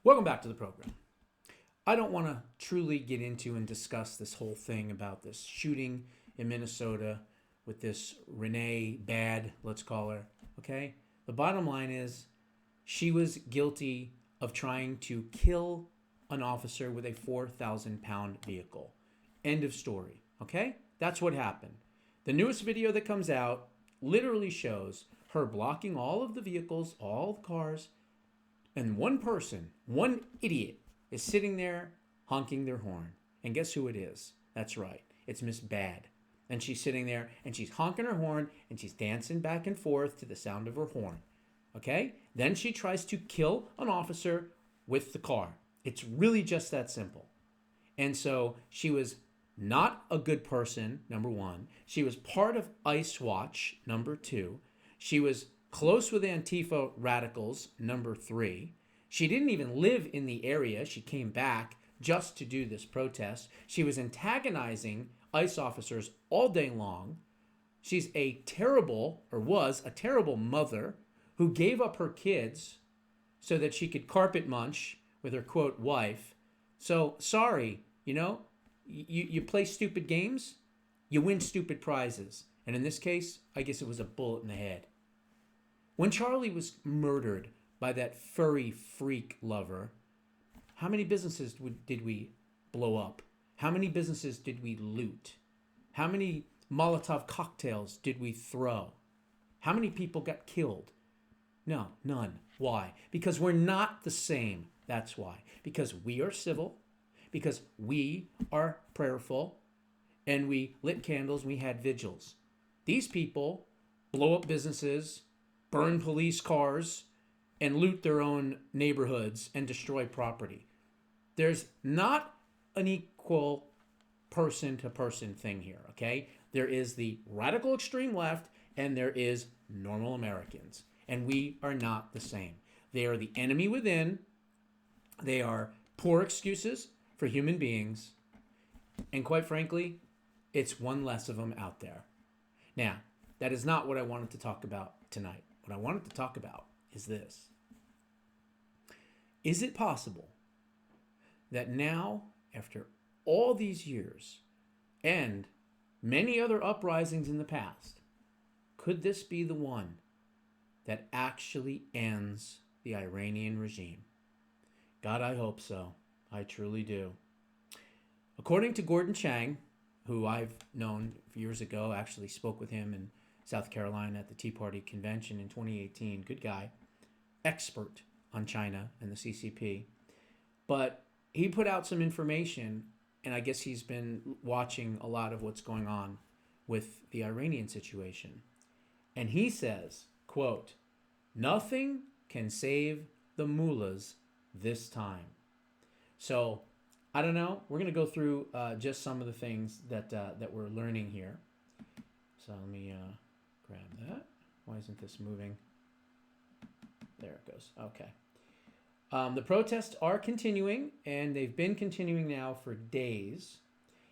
Welcome back to the program. I don't want to truly get into and discuss this whole thing about this shooting in Minnesota with this Renee Bad, let's call her, okay? The bottom line is she was guilty of trying to kill an officer with a 4,000-pound vehicle. End of story, okay? That's what happened. The newest video that comes out literally shows her blocking all of the vehicles, all the cars, and one person, one idiot, is sitting there honking their horn. And guess who it is? That's right. It's Miss Bad. And she's sitting there and she's honking her horn and she's dancing back and forth to the sound of her horn. Okay? Then she tries to kill an officer with the car. It's really just that simple. And so she was not a good person, number one. She was part of Ice Watch, number two. She was close with Antifa radicals, number three. She didn't even live in the area. She came back just to do this protest. She was antagonizing ICE officers all day long. She's a terrible, or was a terrible mother who gave up her kids so that she could carpet munch with her, quote, wife. So, sorry, you play stupid games, you win stupid prizes. And in this case, I guess it was a bullet in the head. When Charlie was murdered by that furry freak lover, how many businesses did we blow up? How many businesses did we loot? How many Molotov cocktails did we throw? How many people got killed? No, none. Why? Because we're not the same. That's why. Because we are civil, because we are prayerful, and we lit candles, we had vigils. These people blow up businesses, burn police cars, and loot their own neighborhoods and destroy property. There's not an equal person-to-person thing here, okay? There is the radical extreme left, and there is normal Americans. And we are not the same. They are the enemy within. They are poor excuses for human beings. And quite frankly, it's one less of them out there. Now, that is not what I wanted to talk about tonight. What I wanted to talk about is this. Is it possible that now, after all these years and many other uprisings in the past, could this be the one that actually ends the Iranian regime? God, I hope so. I truly do. According to Gordon Chang, who I've known years ago, actually spoke with him in South Carolina at the Tea Party convention in 2018. Good guy, expert on China and the CCP. But he put out some information, and I guess he's been watching a lot of what's going on with the Iranian situation. And he says, quote, "Nothing can save the mullahs this time." So, I don't know. We're going to go through just some of the things that we're learning here. So let me grab that. Why isn't this moving? There it goes. Okay. The protests are continuing, and they've been continuing now for days.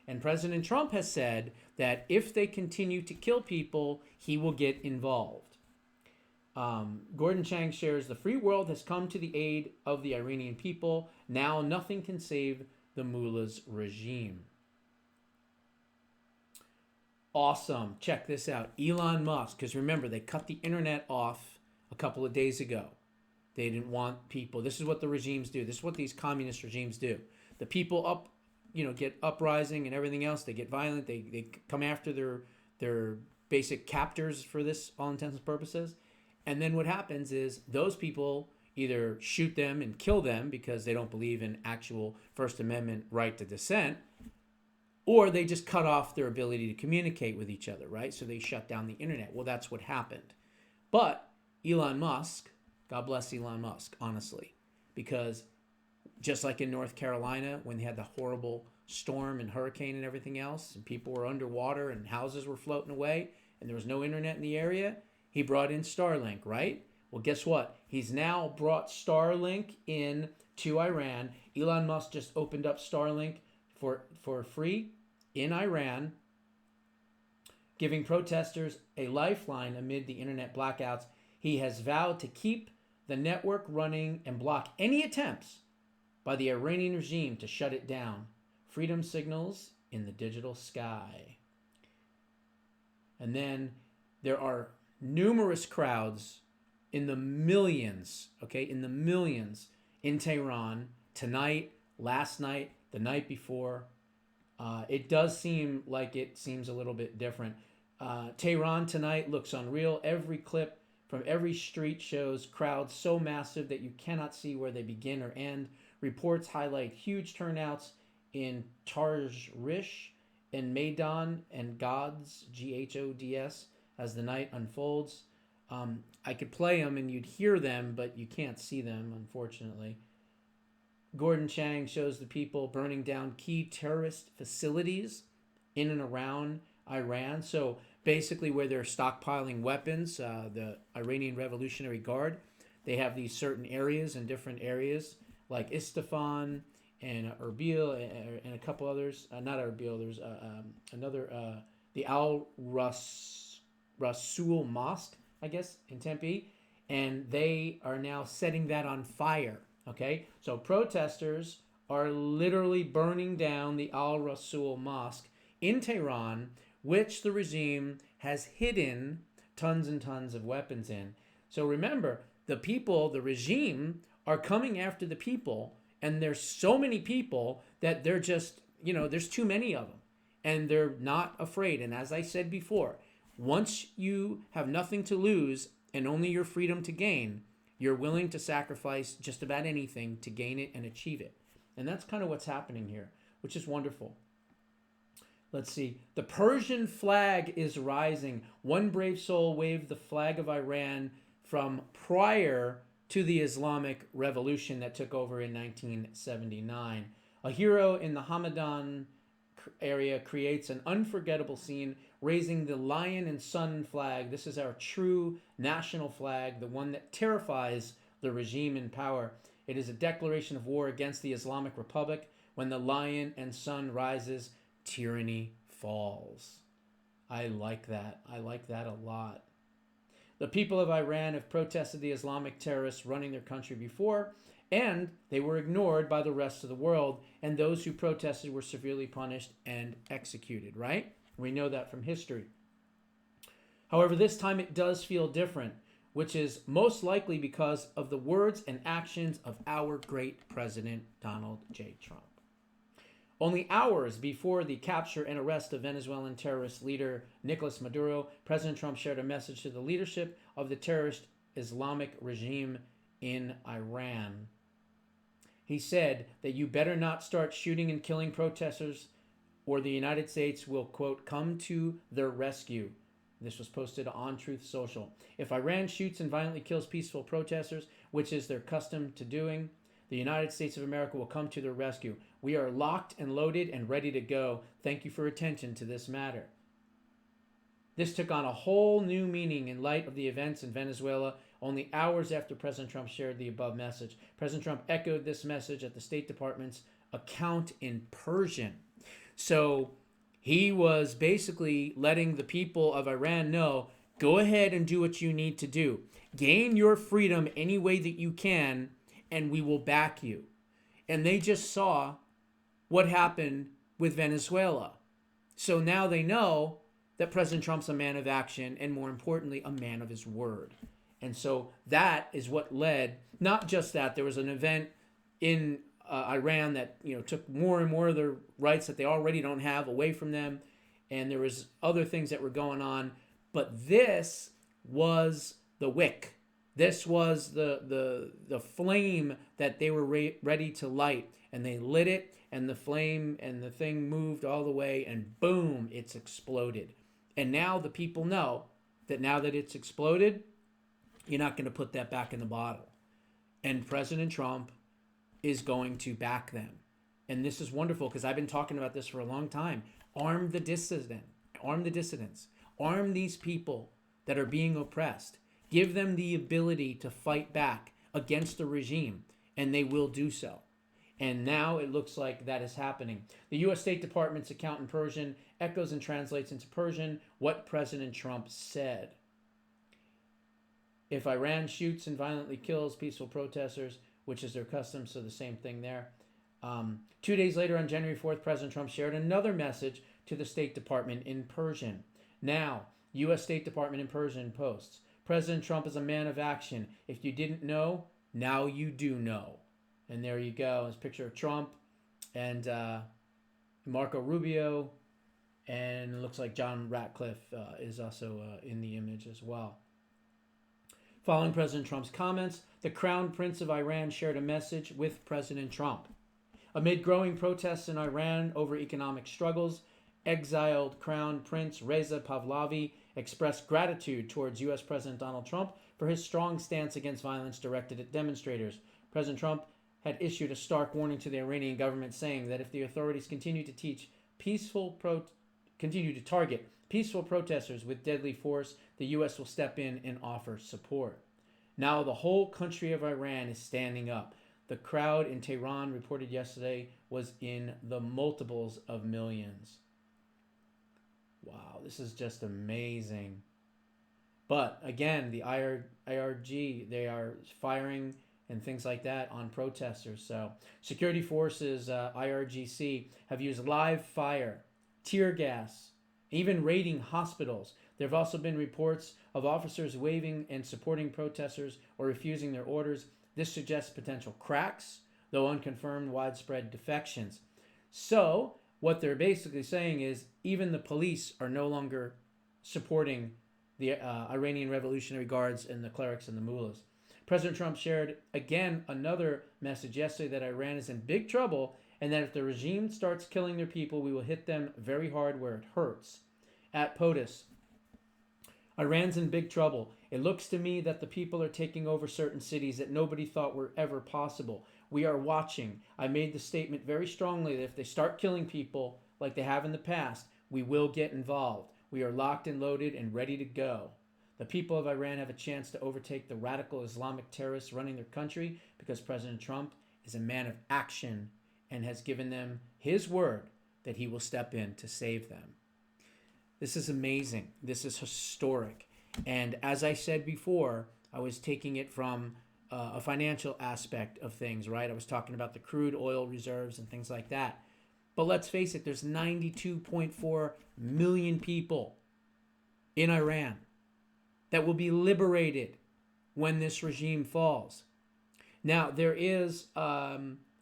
And President Trump has said that if they continue to kill people, he will get involved. Gordon Chang shares, "The free world has come to the aid of the Iranian people. Now nothing can save the mullah's regime." Awesome. Check this out. Elon Musk, because remember, they cut the internet off a couple of days ago. They didn't want people. This is what the regimes do. This is what these communist regimes do. The people get uprising and everything else. They get violent. They come after their basic captors for this, all intents and purposes. And then what happens is those people either shoot them and kill them because they don't believe in actual First Amendment right to dissent, or they just cut off their ability to communicate with each other, right? So they shut down the internet. Well, that's what happened. But Elon Musk, God bless Elon Musk, honestly, because just like in North Carolina when they had the horrible storm and hurricane and everything else, and people were underwater and houses were floating away and there was no internet in the area, he brought in Starlink, right? Well, guess what? He's now brought Starlink in to Iran. Elon Musk just opened up Starlink for free in Iran, giving protesters a lifeline amid the internet blackouts. He has vowed to keep the network running and block any attempts by the Iranian regime to shut it down. Freedom signals in the digital sky. And then there are numerous crowds in the millions, okay, in the millions in Tehran tonight, last night, the night before. It does seem like it seems a little bit different. Tehran tonight looks unreal. Every clip from every street shows crowds so massive that you cannot see where they begin or end. Reports highlight huge turnouts in Tarj-Rish and Maidan and Gods, Ghods, as the night unfolds. I could play them and you'd hear them, but you can't see them, unfortunately. Gordon Chang shows the people burning down key terrorist facilities in and around Iran. So basically where they're stockpiling weapons, the Iranian Revolutionary Guard, they have these certain areas in different areas like Isfahan and Erbil and a couple others. Not Erbil, there's another, the Al Rasul Mosque, I guess, in Tempe. And they are now setting that on fire. Okay, so protesters are literally burning down the Al Rasul Mosque in Tehran, which the regime has hidden tons and tons of weapons in. So remember, the people, the regime, are coming after the people, and there's so many people that they're just, there's too many of them, and they're not afraid. And as I said before, once you have nothing to lose and only your freedom to gain, you're willing to sacrifice just about anything to gain it and achieve it. And that's kind of what's happening here, which is wonderful. Let's see. The Persian flag is rising. One brave soul waved the flag of Iran from prior to the Islamic Revolution that took over in 1979. A hero in the Hamadan area creates an unforgettable scene, raising the lion and sun flag. This is our true national flag, the one that terrifies the regime in power. It is a declaration of war against the Islamic Republic. When the lion and sun rises, tyranny falls. I like that. I like that a lot. The people of Iran have protested the Islamic terrorists running their country before, and they were ignored by the rest of the world, and those who protested were severely punished and executed, right? We know that from history. However, this time it does feel different, which is most likely because of the words and actions of our great President Donald J. Trump. Only hours before the capture and arrest of Venezuelan terrorist leader Nicolas Maduro, President Trump shared a message to the leadership of the terrorist Islamic regime in Iran. He said that you better not start shooting and killing protesters or the United States will, quote, come to their rescue. This was posted on Truth Social. If Iran shoots and violently kills peaceful protesters, which is their custom to doing, the United States of America will come to their rescue. We are locked and loaded and ready to go. Thank you for attention to this matter. This took on a whole new meaning in light of the events in Venezuela only hours after President Trump shared the above message. President Trump echoed this message at the State Department's account in Persian. So he was basically letting the people of Iran know, go ahead and do what you need to do. Gain your freedom any way that you can, and we will back you. And they just saw what happened with Venezuela. So now they know that President Trump's a man of action and, more importantly, a man of his word. And so that is what led, not just that, there was an event in Iran that took more and more of their rights that they already don't have away from them, and there was other things that were going on, but this was the wick. This was the flame that they were ready to light, and they lit it, and the flame and the thing moved all the way, and boom, it's exploded. And now the people know that now that it's exploded, you're not going to put that back in the bottle. And President Trump is going to back them. And this is wonderful because I've been talking about this for a long time. Arm the dissident. Arm the dissidents. Arm these people that are being oppressed. Give them the ability to fight back against the regime, and they will do so. And now it looks like that is happening. The U.S. State Department's account in Persian echoes and translates into Persian what President Trump said. If Iran shoots and violently kills peaceful protesters, which is their custom, so the same thing there. 2 days later, on January 4th, President Trump shared another message to the State Department in Persian. Now, U.S. State Department in Persian posts, President Trump is a man of action. If you didn't know, now you do know. And there you go. There's a picture of Trump and Marco Rubio, and it looks like John Ratcliffe is also in the image as well. Following President Trump's comments, the Crown Prince of Iran shared a message with President Trump. Amid growing protests in Iran over economic struggles, exiled Crown Prince Reza Pahlavi expressed gratitude towards U.S. President Donald Trump for his strong stance against violence directed at demonstrators. President Trump had issued a stark warning to the Iranian government, saying that if the authorities continue to target peaceful protesters with deadly force, the U.S. will step in and offer support. Now the whole country of Iran is standing up. The crowd in Tehran, reported yesterday, was in the multiples of millions. Wow, this is just amazing. But again, the IRG, they are firing and things like that on protesters. So security forces, IRGC, have used live fire, tear gas, even raiding hospitals. There have also been reports of officers waving and supporting protesters or refusing their orders. This suggests potential cracks, though unconfirmed widespread defections. So what they're basically saying is even the police are no longer supporting the Iranian Revolutionary Guards and the clerics and the mullahs. President Trump shared again another message yesterday that Iran is in big trouble and that if the regime starts killing their people, we will hit them very hard where it hurts. At POTUS, Iran's in big trouble. It looks to me that the people are taking over certain cities that nobody thought were ever possible. We are watching. I made the statement very strongly that if they start killing people like they have in the past, we will get involved. We are locked and loaded and ready to go. The people of Iran have a chance to overtake the radical Islamic terrorists running their country because President Trump is a man of action and has given them his word that he will step in to save them. This is amazing. This is historic. And as I said before, I was taking it from a financial aspect of things, right? I was talking about the crude oil reserves and things like that. But let's face it, there's 92.4 million people in Iran that will be liberated when this regime falls. Now, there is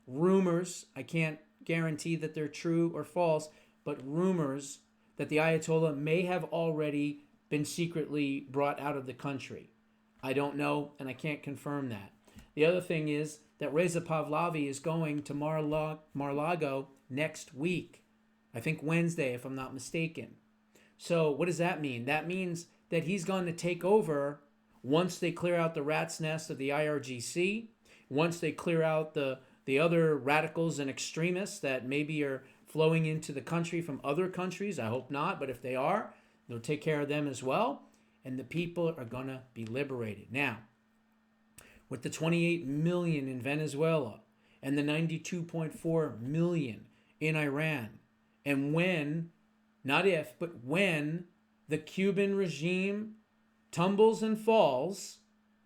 rumors, I can't guarantee that they're true or false, but rumors that the Ayatollah may have already been secretly brought out of the country. I don't know, and I can't confirm that. The other thing is that Reza Pahlavi is going to Mar-a-Lago next week. I think Wednesday, if I'm not mistaken. So what does that mean? That means that he's going to take over once they clear out the rat's nest of the IRGC, once they clear out the other radicals and extremists that maybe are flowing into the country from other countries. I hope not, but if they are, they'll take care of them as well, and the people are going to be liberated. Now, with the 28 million in Venezuela and the 92.4 million in Iran, and when, not if, but when the Cuban regime tumbles and falls,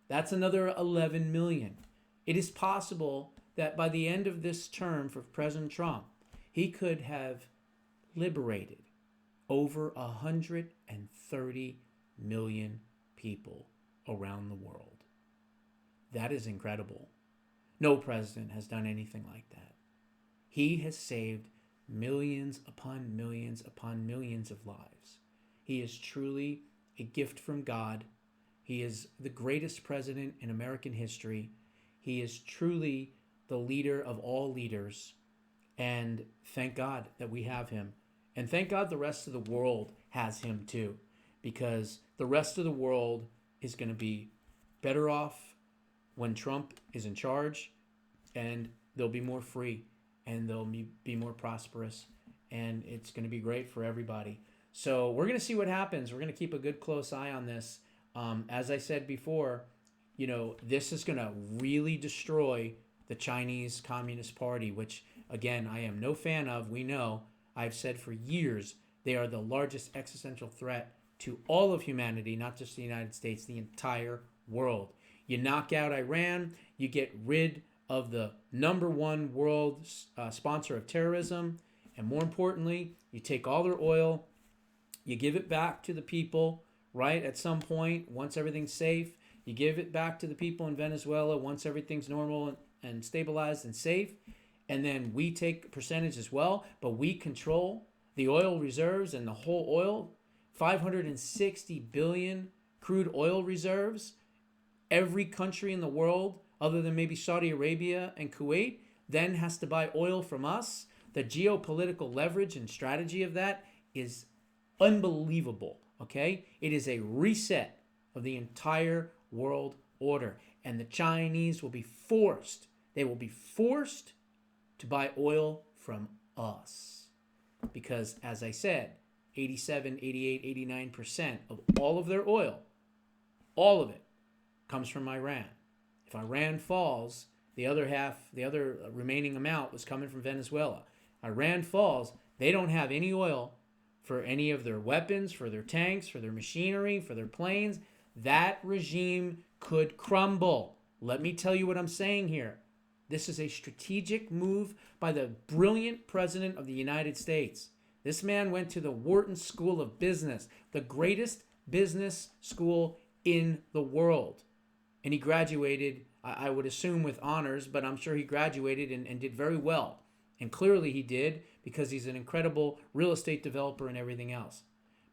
that's another 11 million. It is possible that by the end of this term for President Trump, he could have liberated over 130 million people around the world. That is incredible. No president has done anything like that. He has saved millions upon millions upon millions of lives. He is truly a gift from God. He is the greatest president in American history. He is truly the leader of all leaders. And thank God that we have him. And thank God the rest of the world has him too. Because the rest of the world is going to be better off when Trump is in charge. And they'll be more free. And they'll be more prosperous. And it's going to be great for everybody. So we're going to see what happens. We're going to keep a good close eye on this. As I said before, this is going to really destroy the Chinese Communist Party, which, again, I am no fan of. We know, I've said for years, they are the largest existential threat to all of humanity, not just the United States, the entire world. You knock out Iran, you get rid of the number one world sponsor of terrorism. And more importantly, you take all their oil, you give it back to the people, right? At some point, once everything's safe, you give it back to the people in Venezuela once everything's normal and stabilized and safe. And then we take a percentage as well, but we control the oil reserves and the whole oil. 560 billion crude oil reserves. Every country in the world, other than maybe Saudi Arabia and Kuwait, then has to buy oil from us. The geopolitical leverage and strategy of that is unbelievable, okay? It is a reset of the entire world order. And the Chinese will be forced, they will be forced to buy oil from us. Because, as I said, 87, 88, 89% of all of their oil, all of it, comes from Iran. If Iran falls, the other remaining amount was coming from Venezuela. Iran falls, they don't have any oil for any of their weapons, for their tanks, for their machinery, for their planes. That regime could crumble. Let me tell you what I'm saying here. This is a strategic move by the brilliant president of the United States. This man went to the Wharton School of Business, the greatest business school in the world. And he graduated, I would assume, with honors, but I'm sure he graduated and did very well. And clearly he did, because he's an incredible real estate developer and everything else.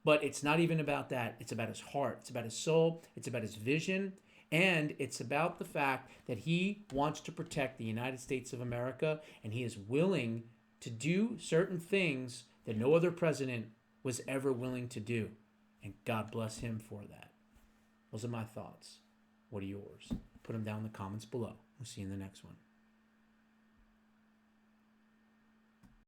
But it's not even about that. It's about his heart. It's about his soul. It's about his vision. And it's about the fact that he wants to protect the United States of America, and he is willing to do certain things that no other president was ever willing to do. And God bless him for that. Those are my thoughts. What are yours? Put them down in the comments below. We'll see you in the next one.